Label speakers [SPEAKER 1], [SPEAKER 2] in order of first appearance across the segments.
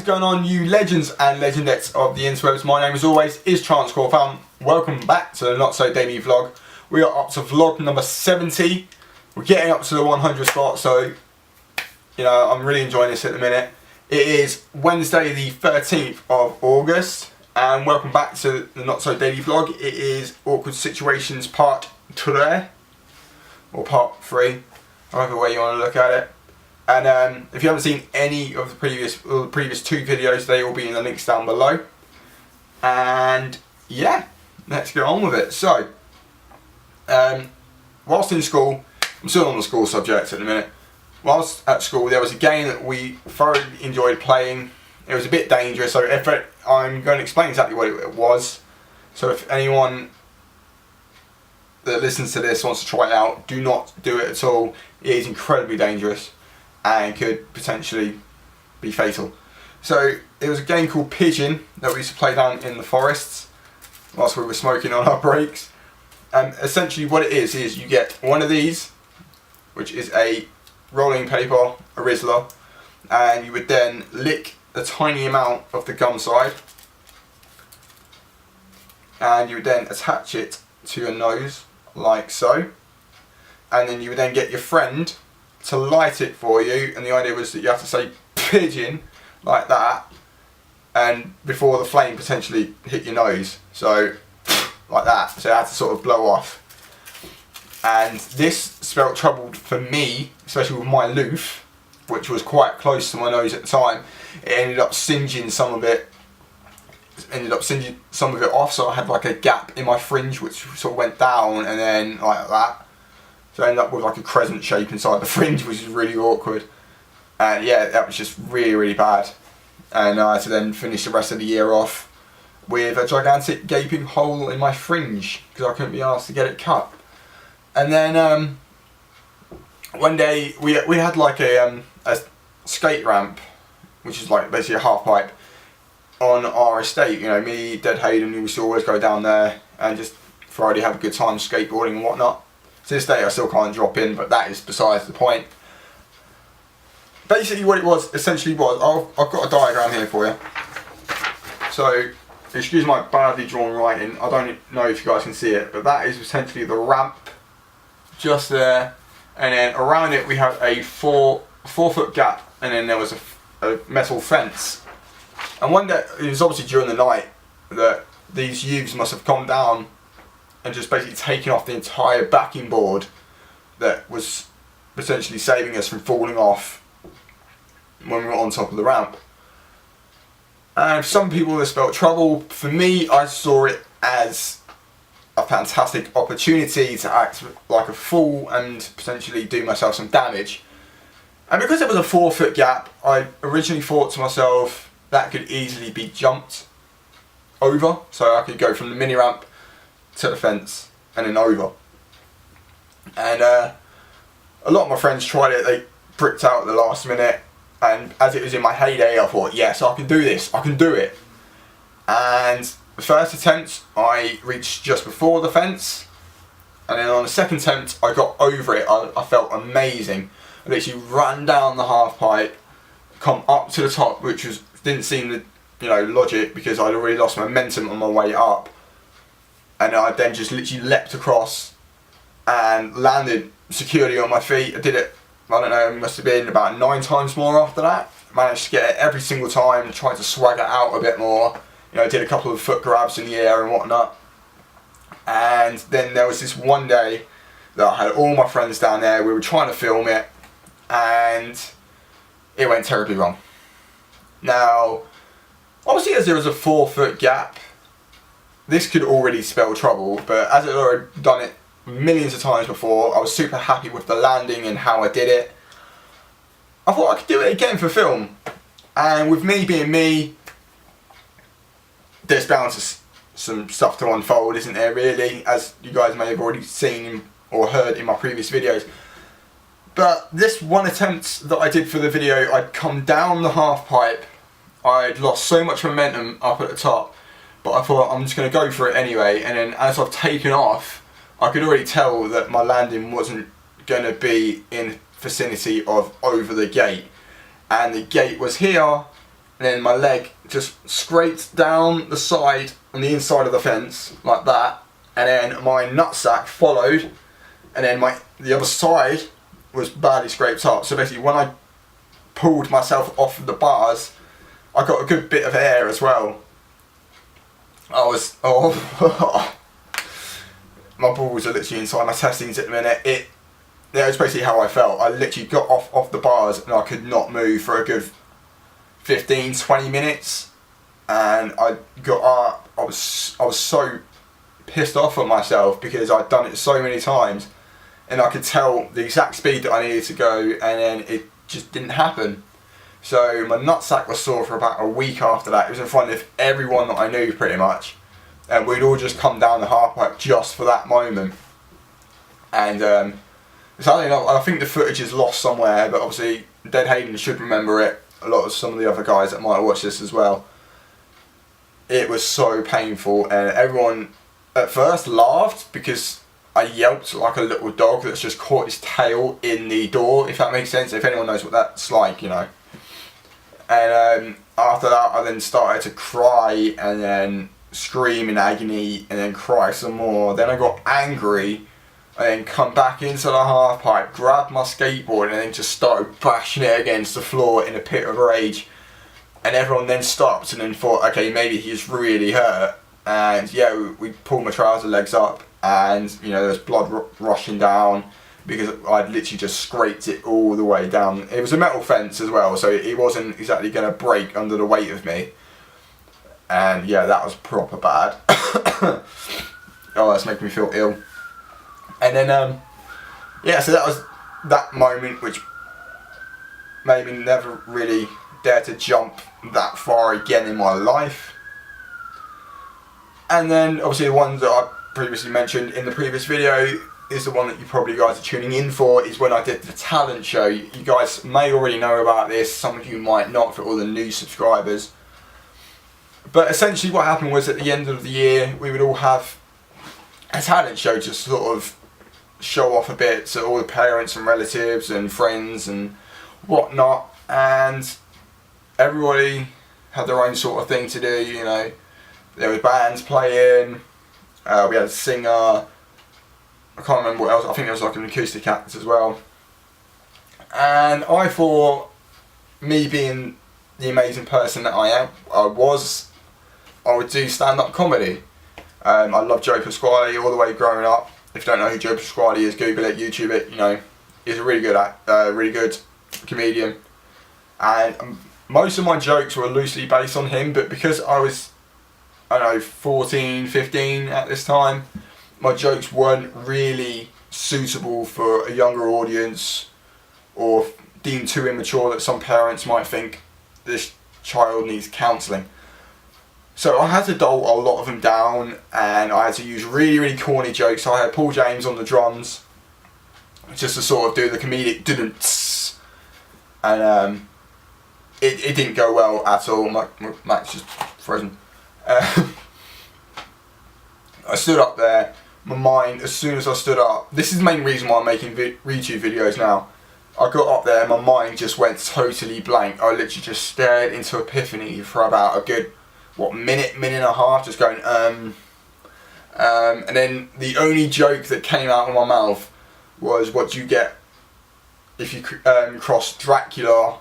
[SPEAKER 1] going on, you legends and legendettes of the interwebs? My name as always is Transcore. Welcome back to the Not So Daily vlog. We are up to vlog number 70. We're getting up to the 100 spot, so you know, I'm really enjoying this at the minute. It is Wednesday the 13th of August, and welcome back to the Not So Daily vlog. It is Awkward Situations part 3, or part 3, however way you want to look at it. And if you haven't seen any of the previous two videos, they will be in the links down below. And yeah, let's get on with it. So, whilst in school, I'm still on the school subject at the minute. Whilst at school, there was a game that we thoroughly enjoyed playing. It was a bit dangerous, so I'm going to explain exactly what it was. So if anyone that listens to this wants to try it out, do not do it at all. It is incredibly dangerous and could potentially be fatal. So it was a game called Pigeon that we used to play down in the forests whilst we were smoking on our breaks. And essentially what it is you get one of these, which is a rolling paper, a Rizzler, and you would then lick a tiny amount of the gum side, and you would then attach it to your nose like so, and then you would then get your friend to light it for you, and the idea was that you have to say pigeon like that, and before the flame potentially hit your nose, so like that, so it had to sort of blow off. And this spelt trouble for me, especially with my loof, which was quite close to my nose at the time. It ended up singeing some of it off, so I had like a gap in my fringe which sort of went down and then like that. So I ended up with like a crescent shape inside the fringe, which is really awkward. And yeah, that was just really, really bad. And I had to then finish the rest of the year off with a gigantic gaping hole in my fringe because I couldn't be asked to get it cut. And then one day we had like a skate ramp, which is like basically a half pipe, on our estate. You know, me, Dead Hayden, we used to always go down there and just Friday have a good time skateboarding and whatnot. To this day I still can't drop in, but that is besides the point. Basically what it was, essentially was, I've got a diagram here for you. So, excuse my badly drawn writing, I don't know if you guys can see it, but that is essentially the ramp, just there. And then around it we have a 4 foot gap, and then there was a metal fence. And one day, it was obviously during the night, that these youths must have come down and just basically taking off the entire backing board that was essentially saving us from falling off when we were on top of the ramp. And for some people this spelled trouble. For me, I saw it as a fantastic opportunity to act like a fool and potentially do myself some damage. And because it was a 4 foot gap, I originally thought to myself that could easily be jumped over, so I could go from the mini ramp to the fence and then over. And a lot of my friends tried it. They bricked out at the last minute, and as it was in my heyday I thought, yes, I can do this, I can do it. And the first attempt I reached just before the fence, and then on the second attempt I got over it. I felt amazing. I literally ran down the half pipe, come up to the top, which didn't seem the logic because I'd already lost momentum on my way up. And I then just literally leapt across and landed securely on my feet. I did it, I don't know, it must have been about 9 times more after that. Managed to get it every single time, tried to swag it out a bit more. You know, did a couple of foot grabs in the air and whatnot. And then there was this one day that I had all my friends down there, we were trying to film it, and it went terribly wrong. Now, obviously as there was a 4 foot gap, this could already spell trouble, but as I'd already done it millions of times before, I was super happy with the landing and how I did it. I thought I could do it again for film. And with me being me, there's bound to some stuff to unfold, isn't there, really, as you guys may have already seen or heard in my previous videos. But this one attempt that I did for the video, I'd come down the half pipe, I'd lost so much momentum up at the top, but I thought I'm just going to go for it anyway. And then as I've taken off, I could already tell that my landing wasn't going to be in vicinity of over the gate, and the gate was here and then my leg just scraped down the side on the inside of the fence like that, and then my nutsack followed, and then the other side was badly scraped up. So basically when I pulled myself off of the bars, I got a good bit of air as well. I was, my balls are literally inside my intestines at the minute. That was basically how I felt. I literally got off the bars and I could not move for a good 15-20 minutes, and I got up. I was so pissed off at myself because I'd done it so many times, and I could tell the exact speed that I needed to go, and then it just didn't happen. So my nutsack was sore for about a week after that. It was in front of everyone that I knew pretty much, and we'd all just come down the half pipe just for that moment. And I think the footage is lost somewhere, but obviously Dead Hayden should remember it. A lot of some of the other guys that might watch this as well. It was so painful, and everyone at first laughed because I yelped like a little dog that's just caught his tail in the door, if that makes sense. If anyone knows what that's like, you know. And after that I then started to cry, and then scream in agony, and then cry some more. Then I got angry, and then come back into the half pipe, grabbed my skateboard, and then just started bashing it against the floor in a pit of rage. And everyone then stopped and then thought, okay, maybe he's really hurt. And yeah, we pulled my trouser legs up, and you know, there was blood rushing down because I'd literally just scraped it all the way down. It was a metal fence as well, so it wasn't exactly going to break under the weight of me. And yeah, that was proper bad. Oh, that's making me feel ill. And then, yeah, so that was that moment which made me never really dare to jump that far again in my life. And then, obviously, the one that I previously mentioned in the previous video is the one that you probably guys are tuning in for, is when I did the talent show. You guys may already know about this, some of you might not for all the new subscribers. But essentially what happened was, at the end of the year, we would all have a talent show to sort of show off a bit to all the parents and relatives and friends and whatnot, and everybody had their own sort of thing to do, you know. There were bands playing, we had a singer, I can't remember what else, I think there was like an acoustic act as well. And I thought, me being the amazing person that I am, I would do stand-up comedy. I love Joe Pasquale all the way growing up. If you don't know who Joe Pasquale is, Google it, YouTube it. You know, he's a really good comedian. And most of my jokes were loosely based on him, but because I was, I don't know, 14, 15 at this time, my jokes weren't really suitable for a younger audience, or deemed too immature that some parents might think this child needs counselling. So I had to dull a lot of them down, and I had to use really, really corny jokes. So I had Paul James on the drums, just to sort of do the comedic didn't, and it didn't go well at all. Mac's just frozen. I stood up there, my mind, as soon as I stood up, this is the main reason why I'm making YouTube videos now. I got up there and my mind just went totally blank. I literally just stared into epiphany for about a good, minute and a half, just going, and then the only joke that came out of my mouth was, what do you get if you cross Dracula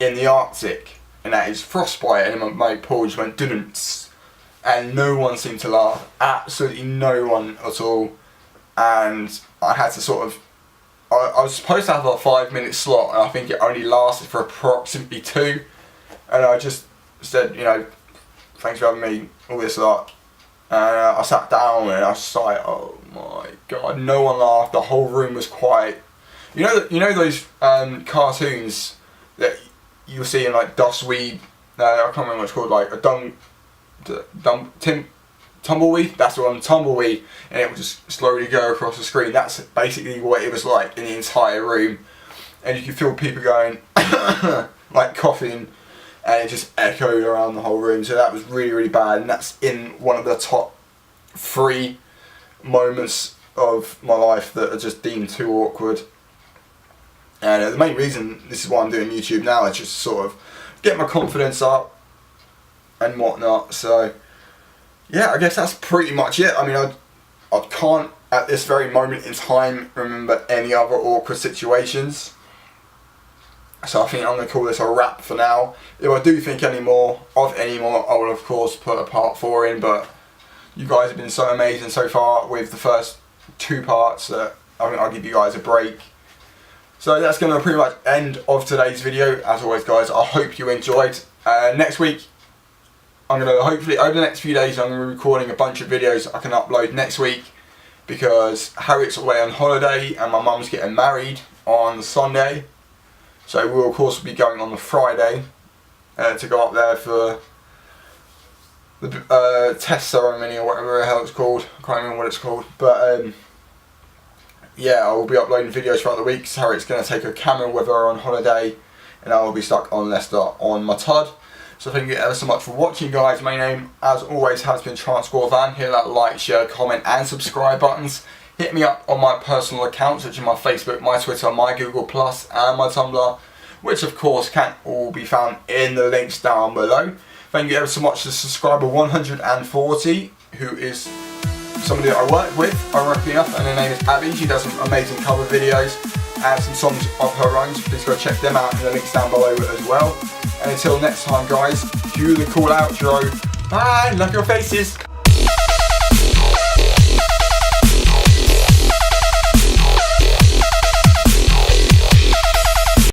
[SPEAKER 1] in the Arctic? And that is frostbite. And then my mate Paul just went, didn't, and no one seemed to laugh, absolutely no one at all. And I had to sort of, I was supposed to have a 5-minute slot, and I think it only lasted for approximately 2, and I just said, you know, thanks for having me, all this lot. And I sat down and I was like, oh my god, no one laughed, the whole room was quiet. You know those cartoons that you'll see in like Dustweed, I can't remember what it's called, like a Tumbleweed, that's the one, Tumbleweed, and it would just slowly go across the screen. That's basically what it was like in the entire room, and you could feel people going like coughing, and it just echoed around the whole room. So that was really, really bad, and that's in one of the top 3 moments of my life that are just deemed too awkward. And the main reason this is why I'm doing YouTube now is just sort of get my confidence up and whatnot. So yeah, I guess that's pretty much it. I mean, I can't at this very moment in time remember any other awkward situations. So I think I'm going to call this a wrap for now. If I do think any more, I will of course put a part 4 in, but you guys have been so amazing so far with the first 2 parts that I think I'll give you guys a break. So that's going to pretty much end of today's video. As always guys, I hope you enjoyed. Next week, I'm going to hopefully, over the next few days, I'm going to be recording a bunch of videos I can upload next week, because Harriet's away on holiday and my mum's getting married on Sunday. So we'll of course be going on the Friday to go up there for the test ceremony or whatever the hell it's called. I can't remember what it's called. But yeah, I will be uploading videos throughout the week. Harriet's going to take her camera with her on holiday, and I will be stuck on Leicester on my Tud. So thank you ever so much for watching guys. My name as always has been TranscoreVan. Hit that like, share, comment and subscribe buttons. Hit me up on my personal accounts, which are my Facebook, my Twitter, my Google Plus and my Tumblr, which of course can all be found in the links down below. Thank you ever so much to subscriber 140, who is somebody that I work with, ironically enough, and her name is Abby. She does some amazing cover videos and some songs of her own, so please go check them out in the links down below as well. And until next time guys, cue the call outro. Bye, love your faces.